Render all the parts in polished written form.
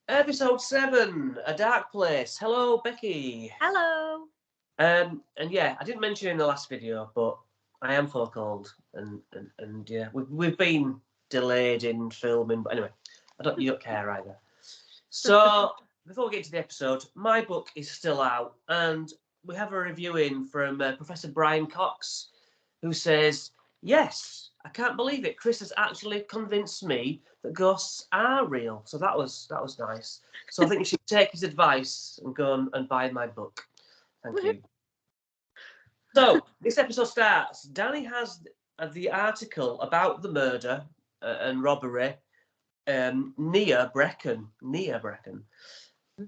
Episode 7, A Dark Place. Hello, Becky. Hello. And yeah, I didn't mention in the last video, but I am full of cold, and yeah, we've been delayed in filming, but anyway, you don't care either. So before we get to the episode, my book is still out, and we have a review in from Professor Brian Cox, who says, "Yes, I can't believe it. Chris has actually convinced me that ghosts are real." So that was nice. So I think you should take his advice and go and buy my book. Thank you. So this episode starts. Danny has the article about the murder and robbery near Brecon.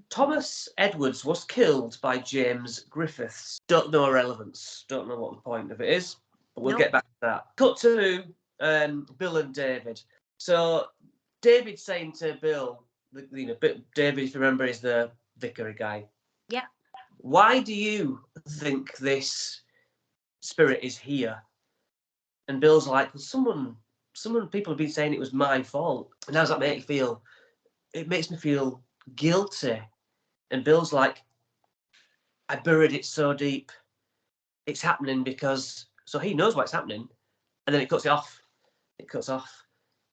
Thomas Edwards was killed by James Griffiths. Don't know relevance. Don't know what the point of it is, but we'll get back to that. Cut to Bill and David. So David's saying to Bill, David, if you remember, is the vicar guy. Yeah. Why do you think this spirit is here? And Bill's like, well, people have been saying it was my fault. And how does that make you feel? It makes me feel guilty. And Bill's like, I buried it so deep. It's happening because... So he knows what's happening. And then it cuts it off. It cuts off.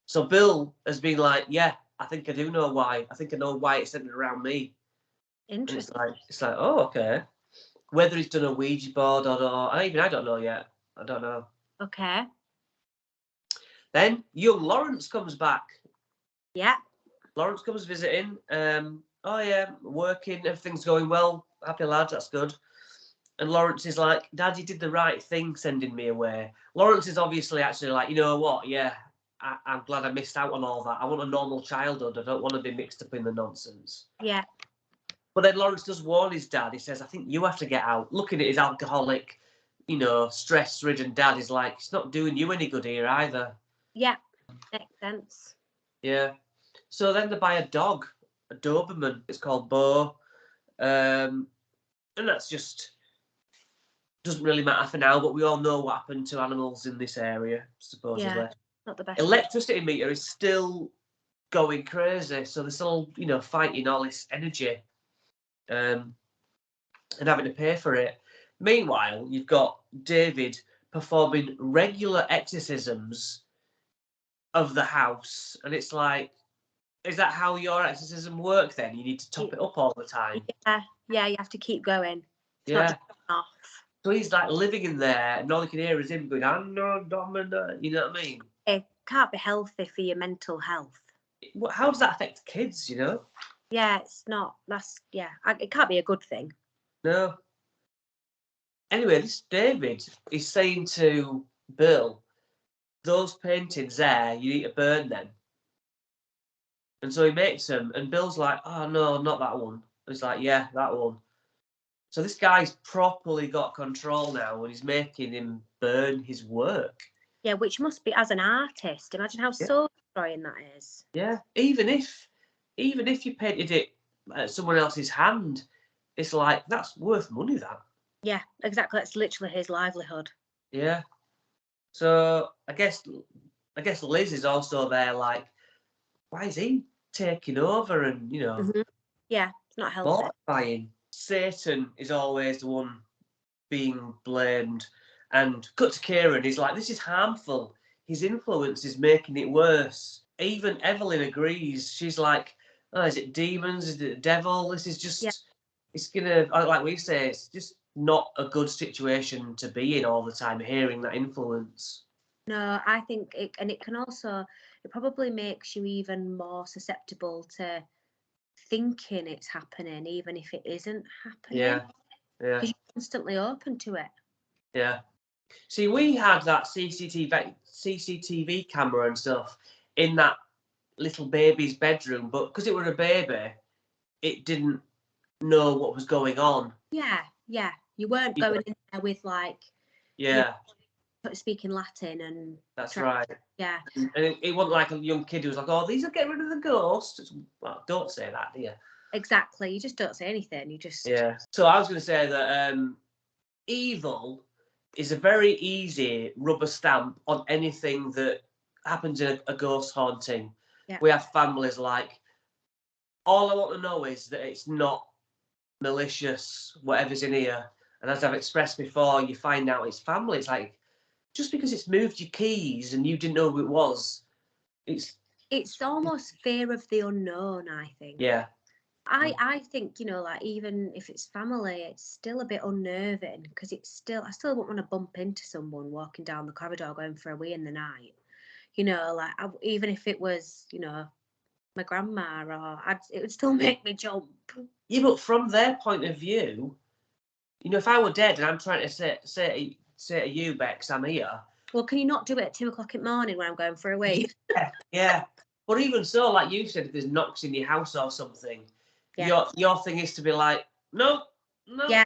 So Bill has been like, yeah, I think I do know why. I think I know why it's centered around me. Interesting. And it's like, oh, okay. Whether he's done a Ouija board or not, I don't know yet. I don't know. Okay. Then young Lawrence comes back. Yeah. Lawrence comes visiting. Oh yeah, working, everything's going well. Happy lad, that's good. And Lawrence is like, Dad, you did the right thing sending me away. Lawrence is obviously actually like, you know what? Yeah, I'm glad I missed out on all that. I want a normal childhood. I don't want to be mixed up in the nonsense. Yeah. But then Lawrence does warn his dad. He says, I think you have to get out. Looking at his alcoholic, stress-ridden dad, is like, it's not doing you any good here either. Yeah, makes sense. Yeah. So then they buy a dog, a Doberman. It's called Bo. And that's just... doesn't really matter for now, but we all know what happened to animals in this area, supposedly. Yeah, not the best. Electricity meter is still going crazy, so they're still, fighting all this energy and having to pay for it. Meanwhile, you've got David performing regular exorcisms of the house, and it's like, is that how your exorcism work then? You need to top it up all the time? Yeah, you have to keep going. It's Yeah. not just off. So he's like living in there, and all you can hear is him going, "I'm no dominant." You know what I mean? It can't be healthy for your mental health. How does that affect kids? Yeah, it's not. It can't be a good thing. No. Anyway, this David is saying to Bill, "Those paintings there, you need to burn them." And so he makes them, and Bill's like, "Oh no, not that one." And he's like, "Yeah, that one." So this guy's properly got control now, and he's making him burn his work. Yeah, which must be, as an artist, imagine how soul destroying that is. Yeah, even if you painted it at someone else's hand, it's like, that's worth money, that. Yeah, exactly. That's literally his livelihood. Yeah. So I guess Liz is also there, like, why is he taking over and Yeah, it's not healthy. mortifying? Satan is always the one being blamed. And cut to Kieran, he's like, this is harmful. His influence is making it worse. Even Evelyn agrees. She's like, oh, is it demons? Is it the devil? This is just, it's going to, like we say, it's just not a good situation to be in all the time, hearing that influence. No, I think it probably makes you even more susceptible to thinking it's happening, even if it isn't happening. Yeah. Because you're constantly open to it. Yeah. See, we had that CCTV camera and stuff in that little baby's bedroom, but because it were a baby, it didn't know what was going on. Yeah. You weren't going in there with speaking Latin and... That's right. Yeah. And it wasn't like a young kid who was like, oh, these will get rid of the ghosts. Well, don't say that, do you? Exactly. You just don't say anything. You just... Yeah. So I was going to say that evil is a very easy rubber stamp on anything that happens in a ghost haunting. Yeah. We have families like all I want to know is that it's not malicious, whatever's in here. And as I've expressed before, you find out it's family. It's like, just because it's moved your keys and you didn't know who it was, it's almost fear of the unknown, I think. Yeah. I think, like, even if it's family, it's still a bit unnerving, because I still wouldn't want to bump into someone walking down the corridor going for a wee in the night. Like, even if it was, my grandma, it would still make me jump. Yeah, but from their point of view, if I were dead and I'm trying to say to you, Bex, I'm here. Well, can you not do it at 2:00 in the morning when I'm going for a wee? Yeah. But even so, like you said, if there's knocks in your house or something, Yeah. your thing is to be like, no. Yeah.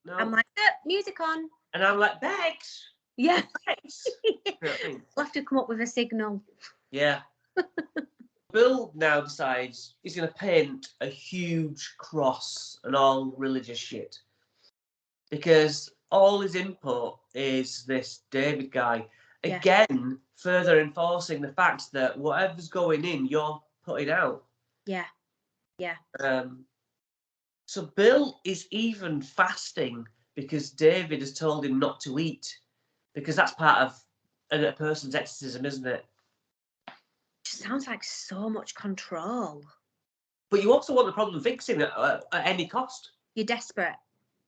No. I'm like, music on. And I'm like, Bex. Yeah. Bex. You know what I mean? We'll have to come up with a signal. Yeah. Bill now decides he's going to paint a huge cross and all religious shit, because all his input is this David guy. Yeah. Again, further enforcing the fact that whatever's going in, you're putting out. Yeah. Yeah. So Bill is even fasting because David has told him not to eat, because that's part of a person's exorcism, isn't it? Just sounds like so much control. But you also want the problem fixing at any cost. You're desperate.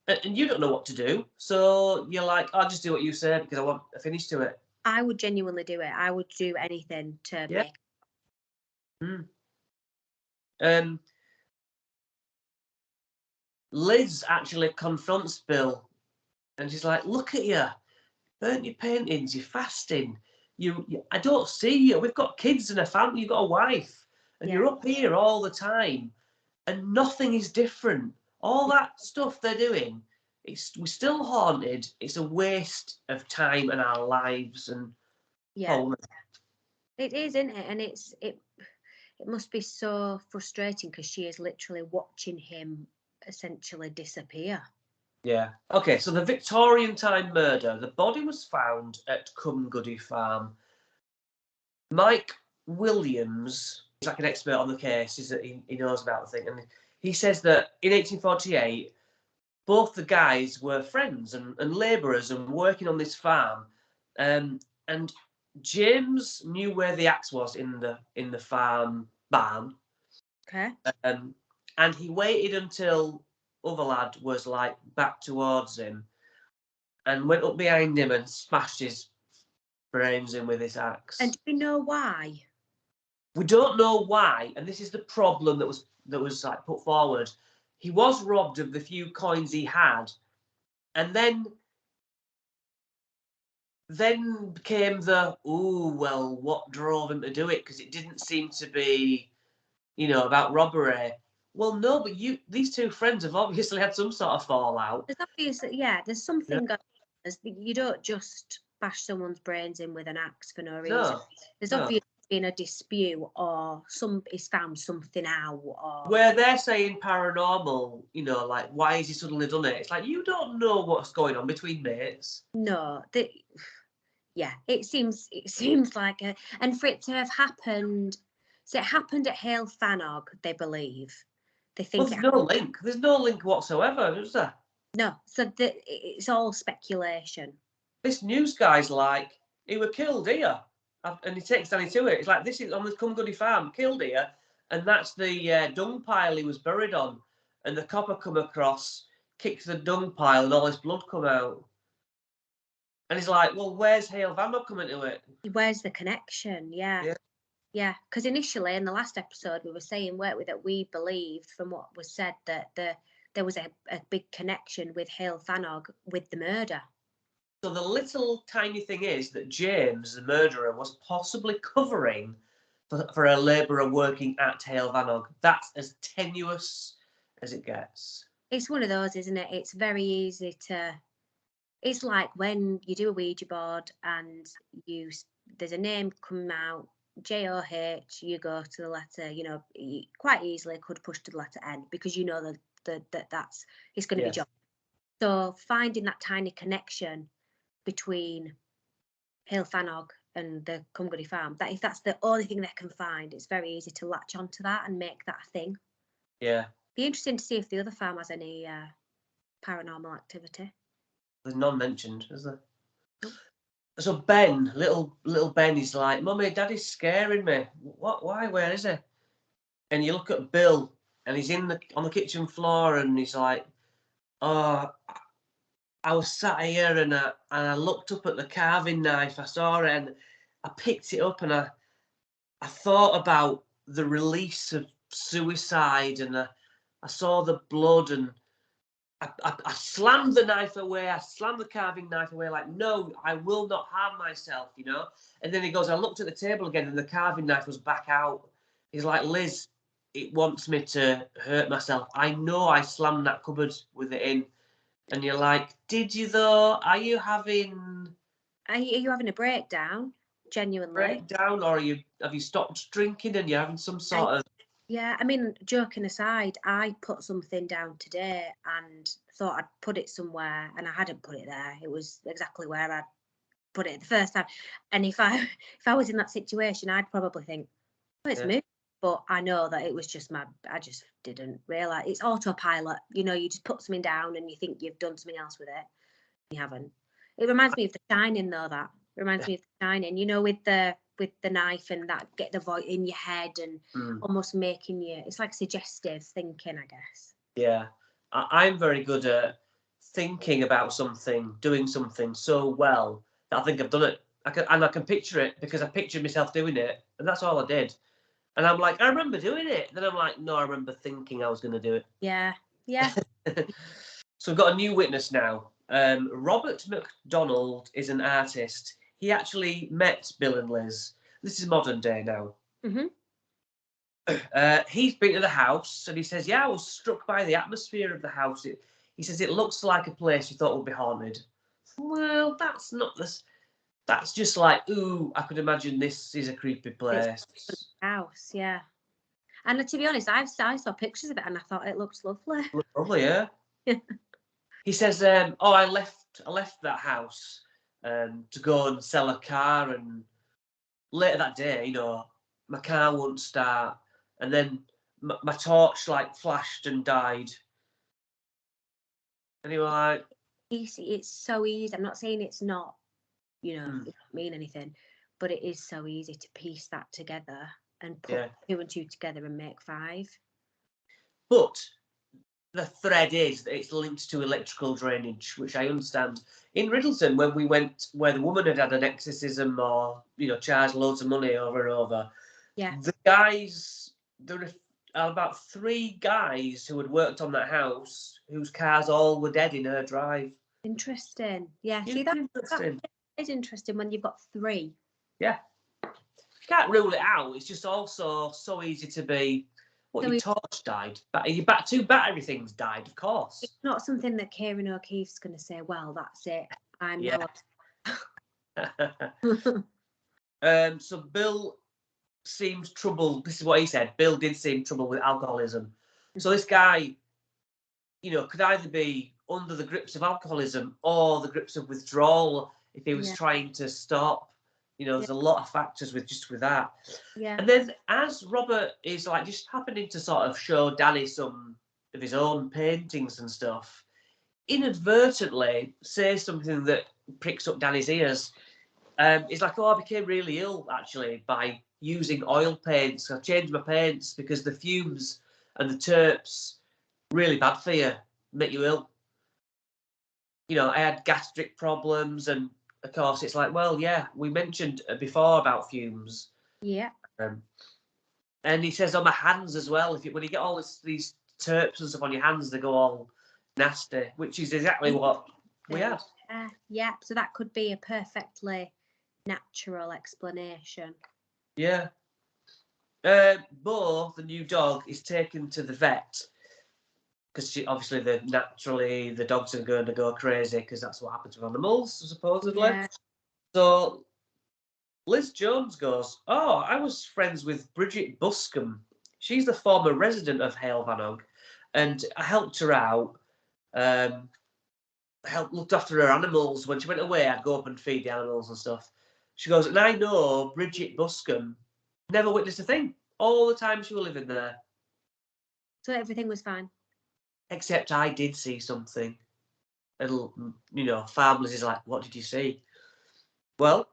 And you don't know what to do. So you're like, I'll just do what you say because I want a finish to it. I would genuinely do it. I would do anything to make it. Liz actually confronts Bill and she's like, look at you. Burnt your paintings, you're fasting. I don't see you. We've got kids and a family, you've got a wife. And you're up here all the time. And nothing is different. All that stuff they're doing, we're still haunted. It's a waste of time and our lives. And it is, isn't it? And it must be so frustrating, because she is literally watching him essentially disappear. Yeah. Okay, so the Victorian time murder, the body was found at Cumgoody Farm. Mike Williams, he's like an expert on the case, is that he knows about the thing, and he says that in 1848, both the guys were friends and labourers and working on this farm, and James knew where the axe was in the farm barn. Okay. And he waited until other lad was like back towards him, and went up behind him and smashed his brains in with his axe. And do we know why? We don't know why, and this is the problem that was like put forward. He was robbed of the few coins he had, and then came the, well, what drove him to do it? Because it didn't seem to be, about robbery. Well, no, but these two friends have obviously had some sort of fallout. There's obviously, there's something going on. You don't just bash someone's brains in with an axe for no reason. There's obviously been a dispute, or he's found something out, or where they're saying paranormal, like, why has he suddenly done it? It's like, you don't know what's going on between mates. No, it seems like and for it to have happened, so it happened at Hale Fanog, they believe. They think there's no link. There's no link whatsoever, is there? No, so it's all speculation. This news guy's like, he were killed here, and he takes Danny to it. It's like, this is on the Cumgoody farm, killed here, and that's the dung pile he was buried on. And the copper come across, kicked the dung pile, and all his blood come out. And he's like, well, where's Hale Vanog coming to it? Where's the connection? Yeah. Because initially in the last episode we were saying, weren't we, that we believed from what was said that there was a big connection with Hale Fanog with the murder. So the little tiny thing is that James, the murderer, was possibly covering for a labourer working at Hale Vanog. That's as tenuous as it gets. It's one of those, isn't it? It's very easy to... It's like when you do a Ouija board and there's a name coming out, J-O-H, you go to the letter, you quite easily could push to the letter N, because you know that's it's going to be John. So finding that tiny connection between Hale Fanog and the Cumgoody farm, that if that's the only thing they can find, it's very easy to latch onto that and make that a thing. Yeah. Be interesting to see if the other farm has any paranormal activity. There's none mentioned, is there? Nope. So Ben, little Ben, is like, Mummy, Daddy's scaring me. What? Why? Where is he? And you look at Bill, and he's on the kitchen floor, and he's like, oh, I was sat here, and I looked up at the carving knife. I saw it, and I picked it up, and I thought about the release of suicide, and I saw the blood, and I slammed the knife away. I slammed the carving knife away, like, no, I will not harm myself, you know? And then he goes, I looked at the table again, and the carving knife was back out. He's like, Liz, it wants me to hurt myself. I know I slammed that cupboard with it in. And you're like, did you though? Are you having Are you having a breakdown? Genuinely? breakdown, or have you stopped drinking and you're having some sort of... Yeah, I mean, joking aside, I put something down today and thought I'd put it somewhere, and I hadn't put it there. It was exactly where I'd put it the first time. And if I was in that situation, I'd probably think, oh, it's moved. But I know that it was just I just didn't realise. It's autopilot. You know, you just put something down and you think you've done something else with it. You haven't. It reminds me of The Shining, though. That reminds me of The Shining. You know, with the knife and that, get the voice in your head and almost making you. It's like suggestive thinking, I guess. Yeah, I'm very good at thinking about something, doing something so well that I think I've done it. I can picture it because I pictured myself doing it, and that's all I did. And I'm like, I remember doing it. Then I'm like, no, I remember thinking I was going to do it. Yeah. So we've got a new witness now. Robert McDonald is an artist. He actually met Bill and Liz. This is modern day now. Mm-hmm. He's been to the house, and he says, yeah, I was struck by the atmosphere of the house. He says it looks like a place you thought would be haunted. Well, that's not this. That's just like, ooh, I could imagine this is a creepy place. It's a house, yeah. And to be honest, I saw pictures of it and I thought it looked lovely. Lovely, yeah. He says, oh, I left that house to go and sell a car, and later that day, you know, my car wouldn't start, and then my torch like flashed and died. And he was like, It's so easy. I'm not saying it's not, you know, it doesn't mean anything, but it is so easy to piece that together and put 2 and 2 together and make 5. But the thread is that it's linked to electrical drainage, which I understand. In Riddleton, when we went where the woman had an exorcism or, you know, charged loads of money over and over, the guys, there are about 3 guys who had worked on that house whose cars all were dead in her drive. Interesting. Yeah, see, that is interesting when you've got 3. Yeah. You can't rule it out. It's just also so easy to be... Well, your torch died. Your 2 battery things died, of course. It's not something that Kieran O'Keefe's going to say, well, that's it. I'm So Bill seems troubled. This is what he said. Bill did seem troubled with alcoholism. So this guy, you know, could either be under the grips of alcoholism or the grips of withdrawal if he was trying to stop. You know, there's a lot of factors with that. Yeah. And then as Robert is like just happening to sort of show Danny some of his own paintings and stuff, inadvertently says something that pricks up Danny's ears. He's like, oh, I became really ill actually by using oil paints. I changed my paints because the fumes and the terps really bad for you, make you ill. You know, I had gastric problems, and of course it's like, well, yeah, we mentioned before about fumes. Yeah. And he says on my hands as well. When you get all these terps and stuff on your hands, they go all nasty, which is exactly what we had. Yeah, so that could be a perfectly natural explanation. Yeah. Bo, the new dog, is taken to the vet because obviously the dogs are going to go crazy because that's what happens with animals, supposedly. Yeah. So Liz Jones goes, oh, I was friends with Bridget Buscombe. She's the former resident of Hale Vanog, and I helped her out. Looked after her animals. When she went away, I'd go up and feed the animals and stuff. She goes, and I know Bridget Buscombe never witnessed a thing all the time she was living there. So everything was fine. Except I did see something. And, Farmers is like, what did you see? Well,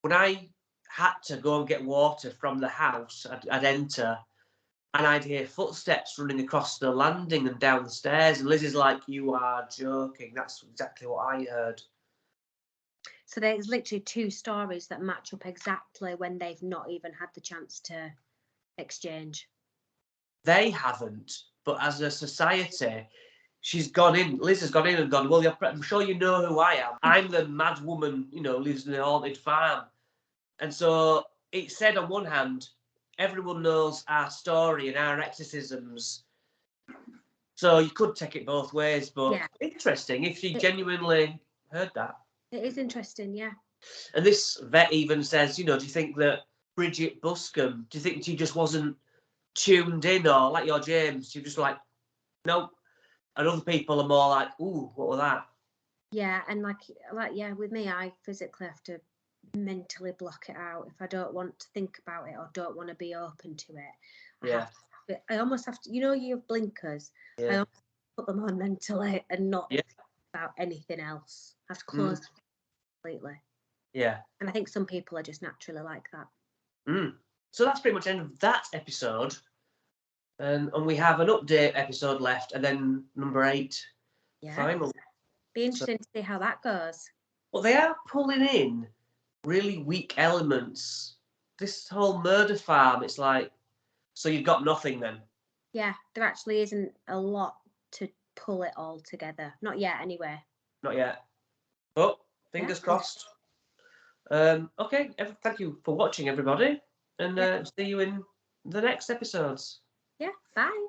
when I had to go and get water from the house, I'd enter, and I'd hear footsteps running across the landing and down the stairs. And Liz is like, you are joking. That's exactly what I heard. So there's literally 2 stories that match up exactly when they've not even had the chance to exchange. They haven't, but as a society, she's gone in. Liz has gone in and gone, well, I'm sure you know who I am. I'm the mad woman, lives in a haunted farm. And so it said on one hand, everyone knows our story and our exorcisms. So you could take it both ways, but Yeah. interesting if she genuinely heard that. It is interesting, yeah. And this vet even says, do you think that Bridget Buscombe, do you think she just wasn't tuned in, or like your James, she just like, nope. And other people are more like, ooh, what was that? Yeah, and like with me, I physically have to mentally block it out if I don't want to think about it or don't want to be open to it. I almost have to, you have blinkers. Yeah. I almost put them on mentally and not Yeah. think about anything else. I have to close them completely. Yeah. And I think some people are just naturally like that. So that's pretty much the end of that episode. And we have an update episode left, and then number 8, final. Be interesting to see how that goes. Well, they are pulling in really weak elements. This whole murder farm, it's like, so you've got nothing then? Yeah, there actually isn't a lot to pull it all together. Not yet, anyway. Not yet. But fingers crossed. Okay, thank you for watching, everybody. And see you in the next episodes. Yeah, bye.